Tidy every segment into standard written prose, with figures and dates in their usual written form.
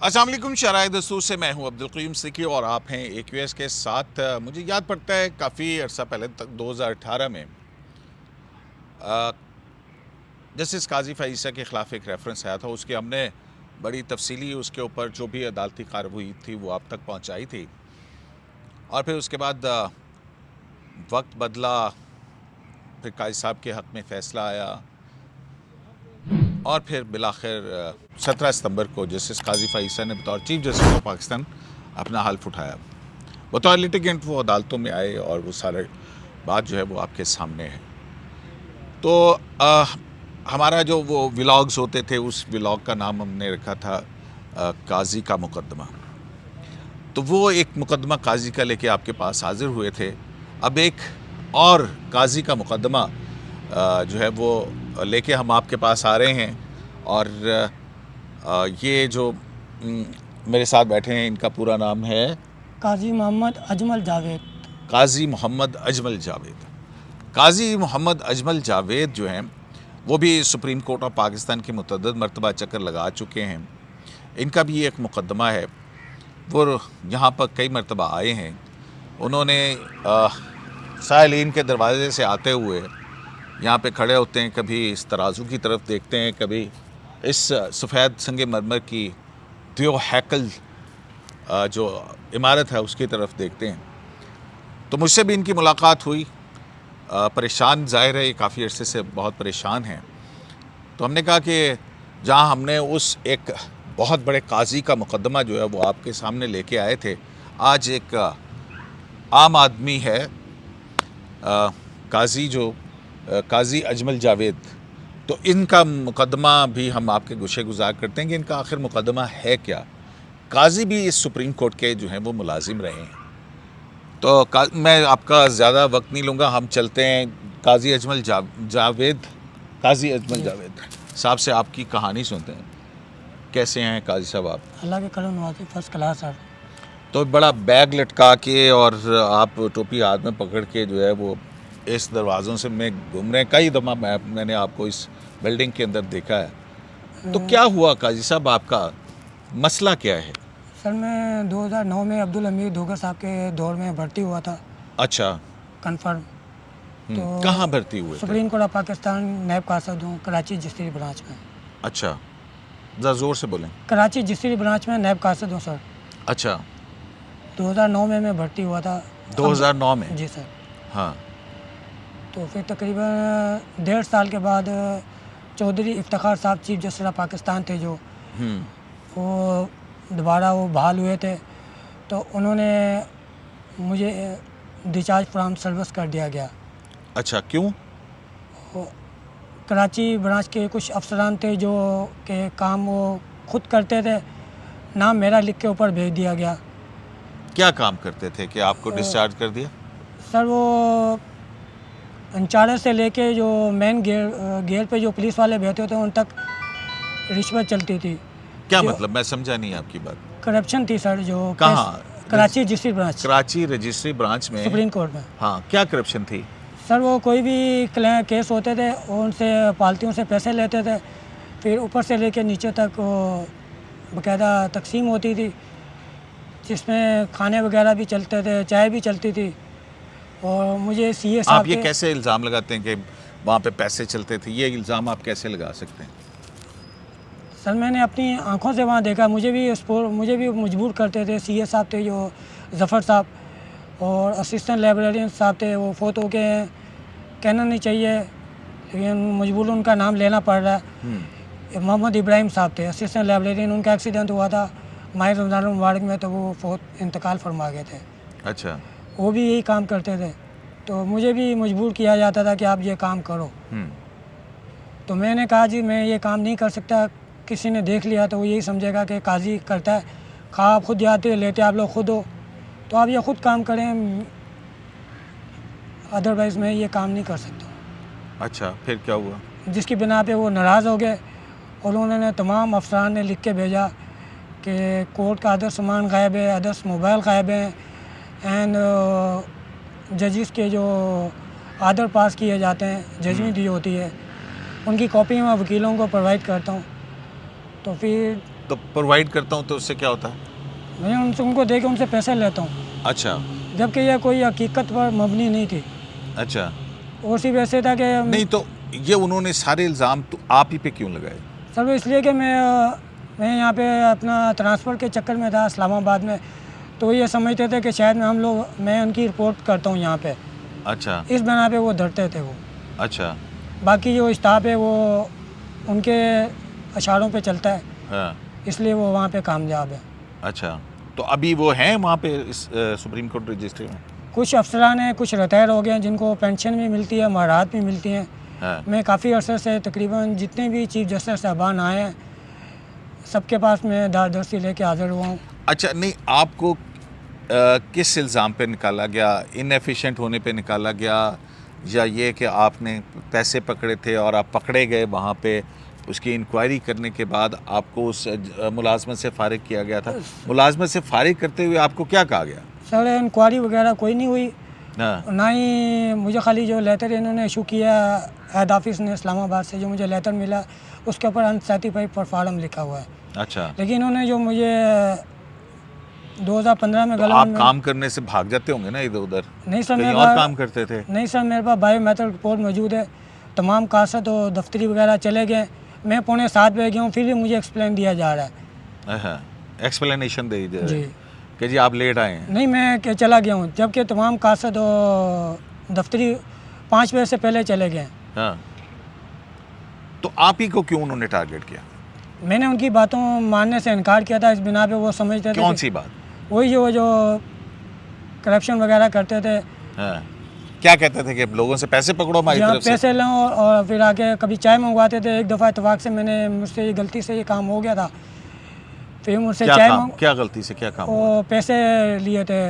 अस्सलाम वालेकुम। शराय दस्तूर से मैं हूं अब्दुल क़य्यूम सिक्की और आप हैं AQS के साथ। मुझे याद पड़ता है काफ़ी अर्सा पहले तक 2018 में जस्टिस काजी फ़ाइज़ा के ख़िलाफ़ एक रेफरेंस आया था। उसकी हमने बड़ी तफसीली उसके ऊपर जो भी अदालती कार्रवाई थी वो आप तक पहुंचाई थी। और फिर उसके बाद वक्त बदला, फिर काजी साहब के हक़ में फ़ैसला आया और फिर बिलाखिर 17 सितंबर को जस्टिस काजी फ़ाइज़ा ने बतौर चीफ जस्टिस ऑफ पाकिस्तान अपना हल्फ उठाया। बतौर लिटिगेंट वो अदालतों में आए और वो सारे बात जो है वो आपके सामने है। तो हमारा जो वो व्लॉग्स होते थे उस व्लॉग का नाम हमने रखा था काजी का मुकदमा। तो वो एक मुकदमा काजी का लेके आपके पास हाजिर हुए थे। अब एक और काजी का मुकदमा जो है वो लेके हम आपके पास आ रहे हैं। और ये जो मेरे साथ बैठे हैं इनका पूरा नाम है काजी मोहम्मद अजमल जावेद। काजी मोहम्मद अजमल जावेद। काजी मोहम्मद अजमल जावेद जो हैं वो भी सुप्रीम कोर्ट ऑफ पाकिस्तान के मुतअद्दिद मरतबा चक्कर लगा चुके हैं। इनका भी एक मुकदमा है। वो यहाँ पर कई मरतबा आए हैं। उन्होंने साइलिन के दरवाज़े से आते हुए यहाँ पे खड़े होते हैं, कभी इस तराजू की तरफ देखते हैं, कभी इस सफ़ेद संगे मरमर की दियो हैकल जो इमारत है उसकी तरफ देखते हैं। तो मुझसे भी इनकी मुलाकात हुई। परेशान ज़ाहिर है, ये काफ़ी अरसे से बहुत परेशान हैं। तो हमने कहा कि जहाँ हमने उस एक बहुत बड़े काजी का मुकदमा जो है वो आपके सामने लेके आए थे, आज एक आम आदमी है काजी अजमल जावेद। तो इनका मुकदमा भी हम आपके गुशे गुजार करते हैं कि इनका आखिर मुकदमा है क्या। काजी भी इस सुप्रीम कोर्ट के जो हैं वो मुलाजिम रहे हैं। तो मैं आपका ज़्यादा वक्त नहीं लूँगा, हम चलते हैं काजी अजमल जावेद साहब से आपकी कहानी सुनते हैं। कैसे हैं काजी साहब आप? अल्लाह के करम नवाज़ी, फर्स्ट क्लास सर। तो बड़ा बैग लटका के और आप टोपी हाथ में पकड़ के जो है वो इस दरवाज़ों से में घूम रहे हैं। कई दफ़ा मैंने आपको इस बिल्डिंग के अंदर देखा है। तो क्या हुआ काजी साहब, आपका मसला क्या है? सर मैं 2009 में अब्दुल हमीद धोगर साहब के दौर में भर्ती हुआ था। अच्छा। कन्फर्म। तो कहाँ भर्ती हुए थे? सुप्रीम कोर्ट ऑफ पाकिस्तान नैब कासद हूँ, कराची जिस्त्री ब्रांच में। अच्छा, ज़रा ज़ोर से बोलें। कराची जिस्त्री ब्रांच में नैब कासद हूँ सर। अच्छा। 2009 में मैं भर्ती हुआ था। 2009 में? जी सर। हाँ। तो फिर तकरीबन 1.5 साल के बाद चौधरी इफ्तिखार साहब चीफ जस्टिस ऑफ पाकिस्तान थे जो, वो दोबारा वो बहाल हुए थे। तो उन्होंने मुझे डिस्चार्ज फ्रॉम सर्विस कर दिया गया। अच्छा, क्यों? कराची ब्रांच के कुछ अफसरान थे जो के काम वो खुद करते थे, नाम मेरा लिख के ऊपर भेज दिया गया। क्या काम करते थे कि आपको डिस्चार्ज कर दिया? सर वो इंचार्ज से लेके जो मेन गेट पे जो पुलिस वाले बैठे होते उन तक रिश्वत चलती थी। क्या मतलब, मैं समझा नहीं आपकी बात। करप्शन थी सर। जो कहाँ? Karachi registry branch. Karachi registry branch में? सुप्रीम कोर्ट में। हाँ, क्या करप्शन थी? सर वो कोई भी केस होते थे उनसे पार्टियों से पैसे लेते थे, फिर ऊपर से लेके नीचे तक वो बाकायदा तकसीम होती थी, जिसमें खाने वगैरह भी चलते थे, चाय भी चलती थी। और मुझे CA साहब, आप ये कैसे इल्ज़ाम लगाते हैं कि वहाँ पे पैसे चलते थे? ये इल्ज़ाम आप कैसे लगा सकते हैं? सर मैंने अपनी आंखों से वहाँ देखा। मुझे भी मजबूर करते थे। CA साहब थे जो ज़फ़र साहब, और असिस्टेंट लाइब्रेरियन साहब थे, वो फोत हो के कहना नहीं चाहिए लेकिन मजबूर उनका नाम लेना पड़ रहा है। मोहम्मद इब्राहिम साहब थे असिस्टेंट लाइब्रेरियन। उनका एक्सीडेंट हुआ था माह रमज़ान मुबारक में, तो वो फोत इंतकाल फरमा गए थे। अच्छा। वो भी यही काम करते थे, तो मुझे भी मजबूर किया जाता था कि आप ये काम करो। तो मैंने कहा जी मैं ये काम नहीं कर सकता। किसी ने देख लिया तो वो यही समझेगा कि काजी करता है। खा आप खुद जाते लेते आप लोग खुद हो, तो आप ये खुद काम करें, अदरवाइज़ मैं ये काम नहीं कर सकता। अच्छा, फिर क्या हुआ? जिसकी बिना पे वो नाराज़ हो गए और उन्होंने तमाम अफसरान ने लिख के भेजा कि कोर्ट का अदर सामान गायब है, अदर्स मोबाइल गायब है, एंड जजिस के जो आर्डर पास किए जाते हैं, जजमेंट दी होती है, उनकी कॉपी मैं वकीलों को प्रोवाइड करता हूँ। तो फिर तो प्रोवाइड करता हूँ तो उससे क्या होता है? मैं उनसे उनको दे के उनसे पैसे लेता हूँ, अच्छा जबकि यह कोई हकीकत पर मबनी नहीं थी। अच्छा। और सिर्फ ऐसे था कि नहीं तो ये उन्होंने सारे इल्ज़ाम तो आप ही पे क्यों लगाए? सर वो इसलिए कि मैं यहाँ पे अपना ट्रांसफ़र के चक्कर में था इस्लामाबाद में, तो ये समझते थे कि शायद मैं उनकी रिपोर्ट करता हूँ यहाँ पे, अच्छा इस बना पे वो डरते थे वो। अच्छा। बाकी जो स्टाफ है वो उनके इशारों पे चलता है, हाँ इसलिए वो वहाँ पे कामयाब है। अच्छा। तो अभी वो हैं वहाँ पे इस सुप्रीम कोर्ट रजिस्ट्री में? कुछ अफसरान हैं, कुछ रिटायर हो गए हैं, जिनको पेंशन भी मिलती है, महारात भी मिलती हैं। हाँ मैं काफ़ी अरसे से तकरीबन जितने भी चीफ जस्टिस साहबान आए हैं, सबके पास मैं दारदर्शी लेके हाज़िर हुआ हूँ। अच्छा। नहीं आपको किस इल्ज़ाम पे निकाला गया? इनएफिशिएंट होने पे निकाला गया, या ये कि आपने पैसे पकड़े थे और आप पकड़े गए वहाँ पे, उसकी इंक्वायरी करने के बाद आपको उस मुलाजमत से फारिग किया गया था? मुलाजमत से फारिग करते हुए आपको क्या कहा गया? सर इंक्वायरी वगैरह कोई नहीं हुई, हाँ ना ही मुझे खाली जो लेटर इन्होंने इशू किया हेड ऑफिस ने इस्लामाबाद से, जो मुझे लेटर मिला उसके ऊपर अनसर्टिफाइड परफॉर्म लिखा हुआ है। अच्छा। लेकिन इन्होंने जो मुझे 2015 में तो गलत आप में काम करने से भाग जाते होंगे ना इधर उधर? नहीं सर, कहीं मेरे और पास काम करते थे? नहीं सर, मेरे पास बायोमेट्रिक रिपोर्ट मौजूद है। तमाम कागजात और दफ्तरी वगैरह चले गए, मैं 6:45 बजे गया हूँ, फिर भी मुझे एक्सप्लेन दिया जा रहा है। हाँ एक्सप्लेनेशन दे दीजिए जी कि जी आप लेट आए हैं। नहीं, मैं चला गया हूँ, जबकि तमाम कागजात और दफ्तरी 5 बजे से पहले चले गए। हाँ तो आप ही को क्यों उन्होंने टारगेट किया? मैंने उनकी बातों मानने से इनकार किया था, इस बिना पे वो समझते थे कौन कि सी बात? वही जो करप्शन वगैरह करते थे। हाँ क्या कहते थे कि लोगों से पैसे पकड़ो हमारी जहाँ तरफ से? पैसे लें और फिर आके कभी चाय मंगवाते थे। एक दफ़ा इतफाक से मुझसे ये गलती से ये काम हो गया था, फिर मुझसे क्या चाय काम? क्या गलती से क्या काम हुआ? वो पैसे लिए थे,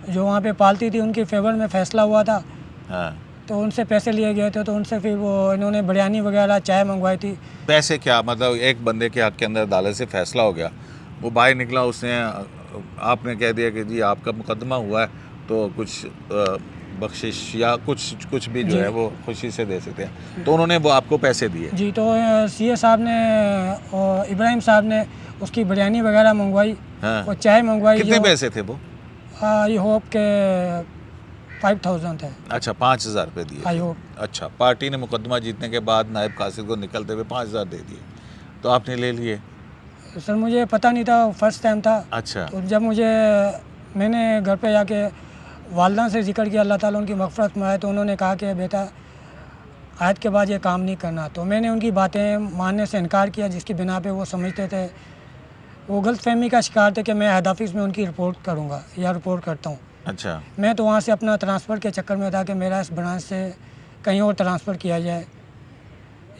जो वहाँ पे पालती थी उनके फेवर में फ़ैसला हुआ था, हाँ तो उनसे पैसे लिए गए थे, तो उनसे फिर वो इन्होंने बिरयानी वगैरह चाय मंगवाई थी। पैसे क्या मतलब? एक बंदे के हक के अंदर अदालत से फैसला हो गया, वो बाहर निकला, उसने आपने कह दिया कि जी आपका मुकदमा हुआ है तो कुछ बख्शिश या कुछ भी जो जी। है वो खुशी से दे सकते हैं, तो उन्होंने वो आपको पैसे दिए? जी, तो सीए साहब ने और इब्राहिम साहब ने उसकी बिरयानी वगैरह मंगवाई हाँ। और चाय मंगवाई। कितने जो पैसे थे वो? आई होप के 5000 थे। अच्छा 5,000 रुपये दिए आई थे। होप। अच्छा, पार्टी ने मुकदमा जीतने के बाद नायब कासिद को निकलते हुए 5,000 दे दिए, तो आपने ले लिए? सर मुझे पता नहीं था, फर्स्ट टाइम था। अच्छा तो जब मैंने घर पे जाके वालदा से जिक्र किया, अल्लाह ताला उनकी मग़फ़िरत में आए, तो उन्होंने कहा कि बेटा आज के बाद ये काम नहीं करना। तो मैंने उनकी बातें मानने से इनकार किया, जिसकी बिना पे वो समझते थे, वो गलतफहमी का शिकार थे कि मैं हेड ऑफिस में उनकी रिपोर्ट करूँगा या रिपोर्ट करता हूँ। अच्छा मैं तो वहाँ से अपना ट्रांसफ़र के चक्कर में था कि मेरा इस ब्रांच से कहीं और ट्रांसफ़र किया जाए,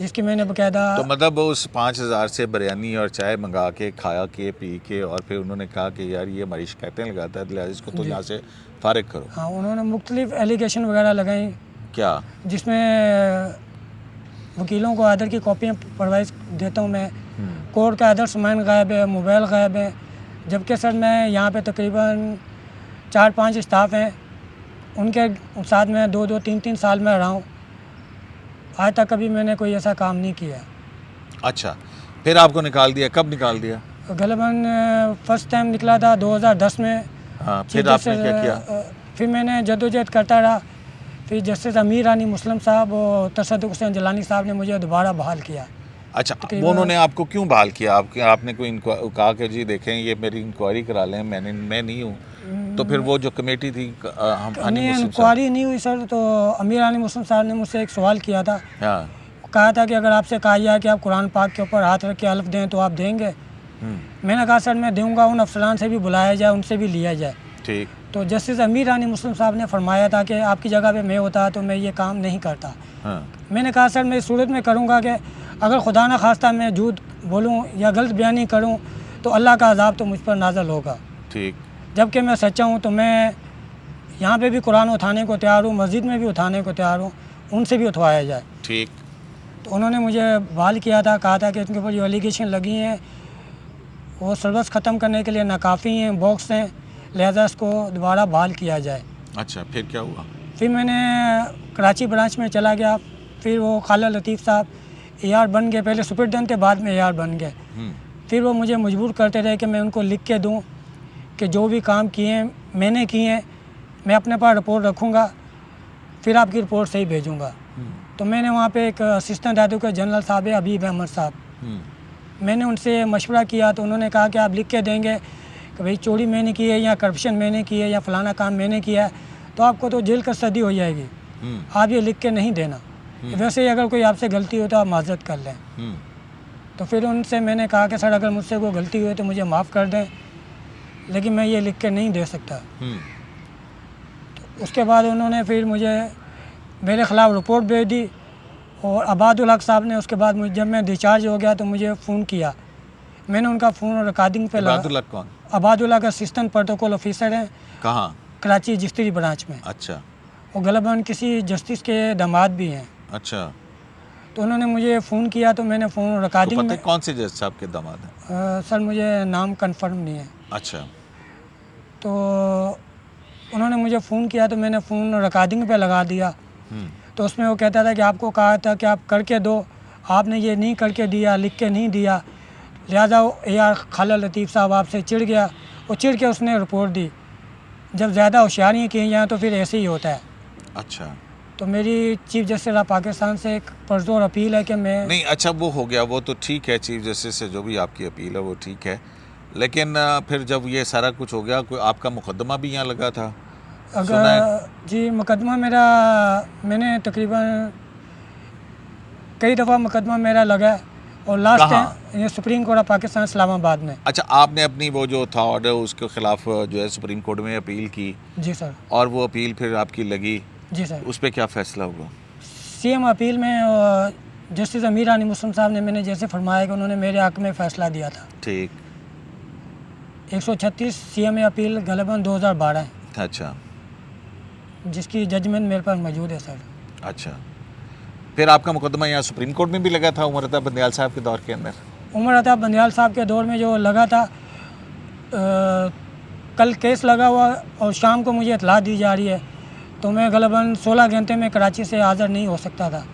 जिसकी मैंने बाकायदा। तो मतलब उस 5,000 से बिरयानी और चाय मंगा के खाया के पी के, और फिर उन्होंने कहा कि यार ये हमारी शिकायतें लगाता है, लिहाजा इसको तो जी। यहाँ से फारिग करो। हाँ, उन्होंने मुख्तलिफ एलिगेशन वगैरह लगाई, क्या? जिसमें वकीलों को आदर की कॉपियाँ प्रोवाइड देता हूँ मैं, कोर्ट का आदर सामान गायब है, मोबाइल गायब है, जबकि सर मैं यहाँ पे तकरीबन 4-5 स्टाफ हैं, उनके साथ मैं 2-2, 3-3 साल में रहा हूँ, आज तक कभी मैंने कोई ऐसा काम नहीं किया। अच्छा फिर आपको निकाल दिया? कब निकाल दिया? गलबन फर्स्ट टाइम निकला था 2010 में। हाँ फिर आपने क्या किया? फिर मैंने जद्दोजहद करता रहा, फिर जस्टिस अमीर रानी मुस्लिम साहब और तसद्दुक़ हुसैन जिलानी साहब ने मुझे दोबारा बहाल किया। अच्छा वो उन्होंने आपको क्यों बहाल किया? आपने कोई कहा कि जी देखें ये मेरी इंक्वायरी करा लें, मैं नहीं हूँ, तो फिर वो जो कमेटी थी नहीं, इंक्वायरी नहीं हुई सर, तो अमीर रानी मुस्लिम साहब ने मुझसे एक सवाल किया था। हाँ कहा था कि अगर आपसे कहा जाए कि आप कुरान पाक के ऊपर हाथ रख के हल्फ दें तो आप देंगे? मैंने कहा सर मैं दूंगा, उन अफसरान से भी बुलाया जाए, उनसे भी लिया जाए। ठीक। तो जस्टिस अमीर रानी मुस्लिम साहब ने फरमाया था कि आपकी जगह पे मैं होता तो मैं ये काम नहीं करता। हाँ मैंने कहा सर मैं इस सूरत में करूँगा कि अगर खुदा न खास्ता मैं झूठ बोलूँ या गलत बयानी करूँ तो अल्लाह का अज़ाब तो मुझ पर नाज़िल होगा। ठीक। जबकि मैं सच्चा हूँ, तो मैं यहाँ पे भी कुरान उठाने को तैयार हूँ, मस्जिद में भी उठाने को तैयार हूँ, उनसे भी उठवाया जाए। ठीक। तो उन्होंने मुझे बहाल किया था, कहा था कि इनके ऊपर जो एलिगेशन लगी हैं वो सर्विस ख़त्म करने के लिए नाकाफ़ी हैं, बॉक्स हैं, लिहाजा इसको दोबारा बहाल किया जाए। अच्छा फिर क्या हुआ? फिर मैंने कराची ब्रांच में चला गया, फिर वो खाला लतीफ़ साहब AR बन गए, पहले सुपरिटेंडेंट थे, बाद में AR बन गए। फिर वो मुझे मजबूर करते रहे कि मैं उनको लिख के दूं कि जो भी काम किए मैंने किए हैं, मैं अपने पास रिपोर्ट रखूँगा, फिर आपकी रिपोर्ट सही भेजूँगा। तो मैंने वहाँ पे एक असिस्टेंट एडवोकेट जनरल साहब है हबीब अहमद साहब, मैंने उनसे मशवरा किया तो उन्होंने कहा कि आप लिख के देंगे कि भाई चोरी मैंने की है या करप्शन मैंने की है या फ़लाना काम मैंने किया है तो आपको तो जेल का सदी हो जाएगी, आप ये लिख के नहीं देना। वैसे ही अगर कोई आपसे गलती हो तो आप माजरत कर लें। तो फिर उनसे मैंने कहा कि सर अगर मुझसे कोई गलती हुई तो मुझे माफ़ कर दें, लेकिन मैं ये लिख के नहीं दे सकता। तो उसके बाद उन्होंने फिर मुझे मेरे ख़िलाफ़ रिपोर्ट भेज दी और अबादुल हक साहब ने उसके बाद जब मैं डिस्चार्ज हो गया तो मुझे फ़ोन किया, मैंने उनका फ़ोन रिकॉर्डिंग पे लगा। अबादुल हक कौन? अबादुल हक असिस्टेंट प्रोटोकॉल ऑफिसर हैं। कहाँ? कराची जिस्त्री ब्रांच में। अच्छा। वो गलबन किसी जस्टिस के दामाद भी हैं। अच्छा। तो उन्होंने मुझे फ़ोन किया तो मैंने फ़ोन तो रिकॉर्डिंग पता है में कौन से जज साहब के दामाद हैं? सर मुझे नाम कंफर्म नहीं है। अच्छा। तो उन्होंने मुझे फ़ोन किया तो मैंने फ़ोन रिकॉर्डिंग पे लगा दिया। तो उसमें वो कहता था कि आपको कहा था कि आप करके दो, आपने ये नहीं करके दिया, लिख के नहीं दिया, लिहाजा AR खालिद लतीफ़ साहब आपसे चिढ़ गया और चिढ़ के उसने रिपोर्ट दी। जब ज़्यादा होशियारियाँ की जाएँ तो फिर ऐसे ही होता है। अच्छा। तो मेरी चीफ जस्टिस ऑफ पाकिस्तान से एक पुरज़ोर अपील है कि मैं नहीं, अच्छा वो हो गया, वो तो ठीक है, चीफ जस्टिस से जो भी आपकी अपील है वो ठीक है, लेकिन फिर जब ये सारा कुछ हो गया कोई आपका मुकदमा भी यहाँ लगा था? सुना है? अगर जी मुकदमा मेरा, मैंने तकरीबन कई दफ़ा मुकदमा मेरा लगा है और लास्ट कहाँ? टाइम ये supreme court of Pakistan Islamabad में। अच्छा, आपने अपनी वो जो था ऑर्डर उसके खिलाफ जो है सुप्रीम कोर्ट में अपील की जी सर। और वो अपील फिर आपकी लगी, जी सर। उस पर क्या फ़ैसला हुआ? CM अपील में जस्टिस अमीर रानी मुस्लिम साहब ने मैंने जैसे फरमाया कि उन्होंने मेरे हक़ में फ़ैसला दिया था। ठीक। 136 CM अपील गलबन 2012 है, अच्छा। जिसकी जजमेंट मेरे पास मौजूद है सर। अच्छा, फिर आपका मुकदमा यहाँ सुप्रीम कोर्ट में भी लगा था उमर अता बंदयाल साहब के दौर के अंदर? उमर अता बंदयाल साहब के दौर में जो लगा था, कल केस लगा हुआ और शाम को मुझे इतला दी जा रही है तो मैं गलबन 16 घंटे में कराची से हाज़िर नहीं हो सकता था।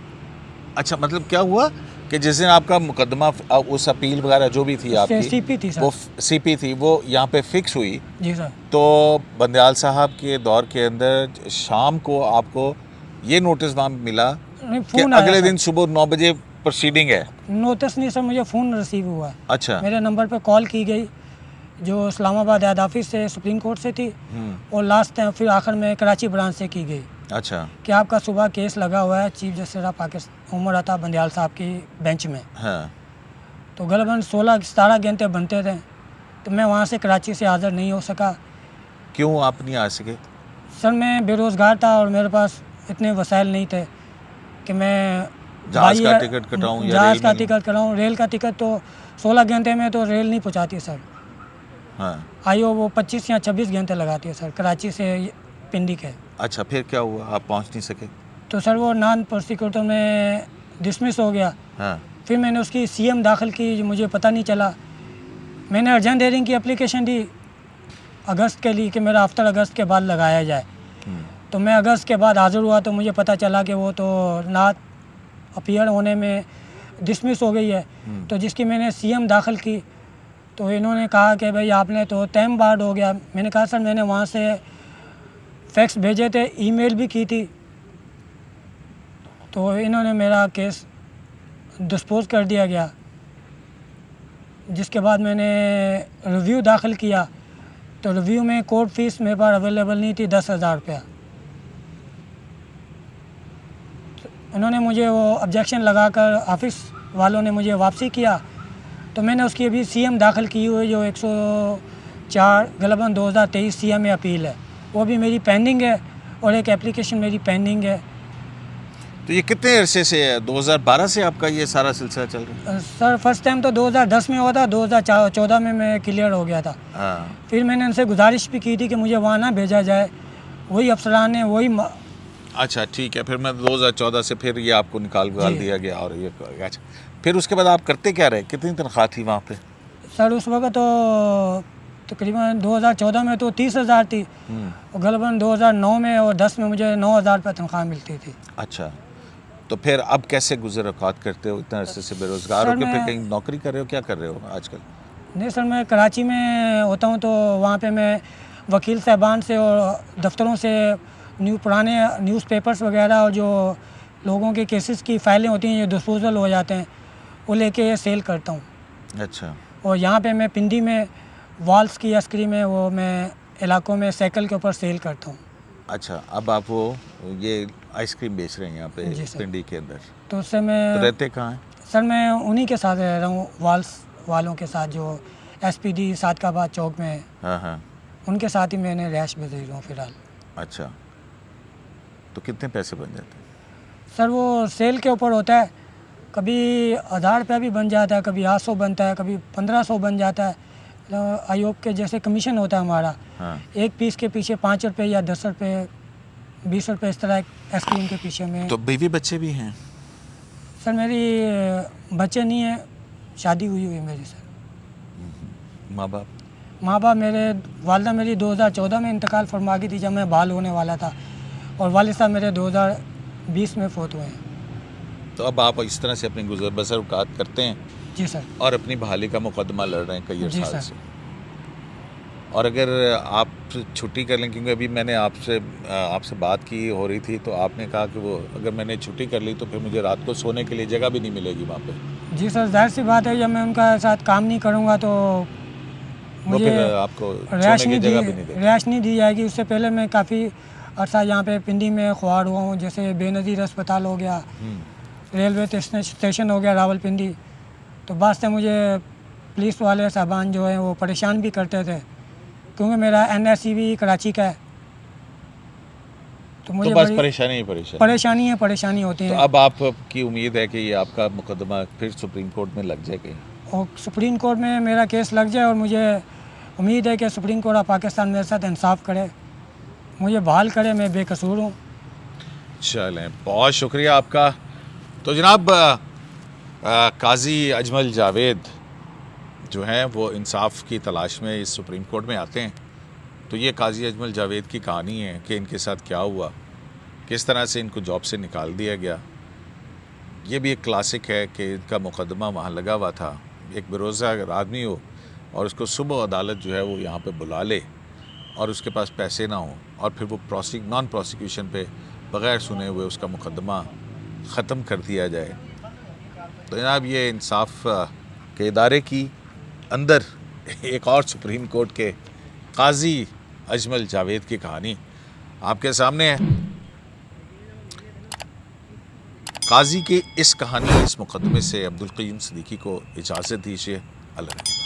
अच्छा, मतलब क्या हुआ कि जिस दिन आपका मुकदमा उस अपील वगैरह जो भी थी आपकी CP थी सर। वो CP थी, वो यहाँ पे फिक्स हुई, जी सर। तो बंदयाल साहब के दौर के अंदर शाम को आपको ये नोटिस वहाँ मिला नहीं, कि फ़ोन आया अगले सर। दिन सुबह 9 बजे प्रोसीडिंग है? नोटिस नहीं सर, मुझे फ़ोन रिसीव हुआ। अच्छा। मेरे नंबर पर कॉल की गई जो इस्लामाबाद हेड ऑफिस से सुप्रीम कोर्ट से थी और लास्ट टाइम फिर आखिर में कराची ब्रांच से की गई अच्छा। कि आपका सुबह केस लगा हुआ है chief justice of Pakistan Umar Ata Bandial साहब की बेंच में। हाँ। तो गलबन 16-17 घंटे बनते थे तो मैं वहाँ से कराची से हाज़िर नहीं हो सका। क्यों आप नहीं आ सके? सर मैं बेरोज़गार था और मेरे पास इतने वसाइल नहीं थे कि मैं जहाज़ का टिकट कटाऊँ या जहाज़ रेल का में? टिकट कराऊँ। रेल का टिकट तो 16 घंटे में तो रेल नहीं पहुँचाती सर। हाँ। आईओ वो 25 या 26 घंटे लगाती है सर कराची से पिंडी के। अच्छा, फिर क्या हुआ, आप पहुँच नहीं सके? तो सर वो नॉन प्रोसिक्यूटर में डिसमिस हो गया। हाँ। फिर मैंने उसकी CM दाखिल की, जो मुझे पता नहीं चला। मैंने अर्जेंट हेयरिंग की एप्लीकेशन दी अगस्त के लिए कि मेरा आफ्टर अगस्त के बाद लगाया जाए। तो मैं अगस्त के बाद हाज़िर हुआ तो मुझे पता चला कि वो तो ना अपीयर होने में डिसमिस हो गई है। तो जिसकी मैंने CM दाखिल की तो इन्होंने कहा कि भाई आपने तो टाइम बार्ड हो गया। मैंने कहा सर मैंने वहाँ से फैक्स भेजे थे, ईमेल भी की थी, तो इन्होंने मेरा केस डिस्पोज कर दिया गया। जिसके बाद मैंने रिव्यू दाखिल किया तो रिव्यू में कोर्ट फीस मेरे पास अवेलेबल नहीं थी 10,000 रुपया। उन्होंने मुझे वो ऑब्जेक्शन लगाकर ऑफिस वालों ने मुझे वापसी किया तो मैंने उसकी अभी CM दाखिल की हुई जो 104 गलबन 2023 CM में अपील है, वो भी मेरी पेंडिंग है और एक एप्लीकेशन मेरी पेंडिंग है। तो ये कितने अरसे से है? 2012 से आपका ये सारा सिलसिला चल रहा है? सर फर्स्ट टाइम तो 2010 में हुआ था, 2014 में मैं क्लियर हो गया था। हाँ। फिर मैंने उनसे गुजारिश भी की थी कि मुझे वहाँ ना भेजा जाए, वही अफसरान ने वही अच्छा ठीक है, फिर मैं 2014 से फिर ये आपको निकाल दिया गया और ये अच्छा, फिर उसके बाद आप करते क्या रहे? कितनी तनख्वाह थी वहाँ पे? सर उस वक्त तो तकरीबन 2014 में तो 30,000 थी और गलबन 2009 में और 10 में मुझे 9,000 रुपये तनख्वाह मिलती थी। अच्छा, तो फिर अब कैसे गुजर औकात करते हो? इतना अरसे से बेरोज़गार हो के फिर कहीं नौकरी कर रहे हो, क्या कर रहे हो आजकल? नहीं सर, मैं कराची में होता हूँ तो वहाँ पे मैं वकील साहबान से और दफ्तरों से पुराने न्यूज़पेपर्स वगैरह और जो लोगों के केसेस की फाइलें होती हैं जो डिस्पोजल हो जाते हैं वो लेके सेल करता हूँ। अच्छा। और यहाँ पे मैं पिंडी में वॉल्स की अस्करी में वो मैं इलाकों में साइकिल के ऊपर सेल करता हूँ। अच्छा, अब आप वो ये आइसक्रीम बेच रहे हैं यहाँ पे जी सर। पिंडी के अंदर। तो उससे तो मैं रहते कहाँ हैं? सर मैं उन्हीं के साथ रह रहा हूँ, वॉल्स वालों के साथ जो SPD सादकाबाद चौक में है, हाँ हाँ। उनके साथ ही मैंने रैश बदल रहा हूँ फ़िलहाल। अच्छा, तो कितने पैसे बन जाते हैं? सर वो सेल के ऊपर होता है, कभी 1000 रुपया भी बन जाता है, कभी 800 बनता है, कभी 1500 बन जाता है। आयोग के जैसे कमीशन होता है हमारा, हाँ। एक पीस के पीछे 5 रुपये या 10 रुपये 20 रुपये इस तरह आइसक्रीम के पीछे में। तो बीवी बच्चे भी हैं? सर मेरी बच्चे नहीं हैं, शादी हुई है मेरी सर। माँ बाप? माँ बाप मेरे, वालिदा मेरी 2014 में इंतकाल फरमा गई थी जब मैं बाल होने वाला था, और वालिद साहब मेरे 2020 में फ़ौत हुए हैं। तो अब आप इस तरह से अपनी गुजर बसर औकात करते हैं जी सर। और अपनी बहाली का मुकदमा लड़ रहे हैं कई जी साल सर। से। और अगर आप छुट्टी कर लें, क्योंकि अभी मैंने आपसे बात की हो रही थी तो आपने कहा कि वो अगर मैंने छुट्टी कर ली तो फिर मुझे रात को सोने के लिए जगह भी नहीं मिलेगी वहाँ पे। जी सर, जाहिर सी बात है जब मैं उनका साथ काम नहीं करूँगा तो वो मुझे फिर आपको रैश सोने की नहीं जगह भी नहीं दी देते। रैश नहीं दी जाएगी। उससे पहले मैं काफ़ी अर्सा यहाँ पे पिंडी में ख्वार हुआ हूँ, जैसे बेनज़ीर अस्पताल हो गया, रेलवे स्टेशन हो गया रावलपिंडी। तो बाद से मुझे पुलिस वाले साहबान जो हैं वो परेशान भी करते थे, क्योंकि मेरा NSC भी कराची का है। तो मुझे तो बस बड़ी परेशानी होती तो है। अब आपकी उम्मीद है कि ये आपका मुकदमा फिर सुप्रीम कोर्ट में लग जाए कहीं? और सुप्रीम कोर्ट में मेरा केस लग जाए, और मुझे उम्मीद है कि सुप्रीम कोर्ट ऑफ पाकिस्तान मेरे साथ इंसाफ करे, मुझे बहाल करे, मैं बेकसूर हूँ। चलें, बहुत शुक्रिया आपका। तो जनाब काजी अजमल जावेद जो हैं वो इंसाफ की तलाश में इस सुप्रीम कोर्ट में आते हैं। तो ये काजी अजमल जावेद की कहानी है कि इनके साथ क्या हुआ, किस तरह से इनको जॉब से निकाल दिया गया। ये भी एक क्लासिक है कि इनका मुकदमा वहाँ लगा हुआ था, एक बेरोज़ा अगर आदमी हो और उसको सुबह अदालत जो है वो यहाँ पे बुला ले और उसके पास पैसे ना हो और फिर वो नॉन प्रोसिक्यूशन पे बग़ैर सुने हुए उसका मुकदमा ख़त्म कर दिया जाए। तो जनाब ये इंसाफ के इदारे की अंदर एक और सुप्रीम कोर्ट के काजी अजमल जावेद की कहानी आपके सामने है। काजी की इस कहानी, इस मुकदमे से अब्दुल क़य्यूम सिद्दीकी को इजाज़त दीजिए। अल्लाह।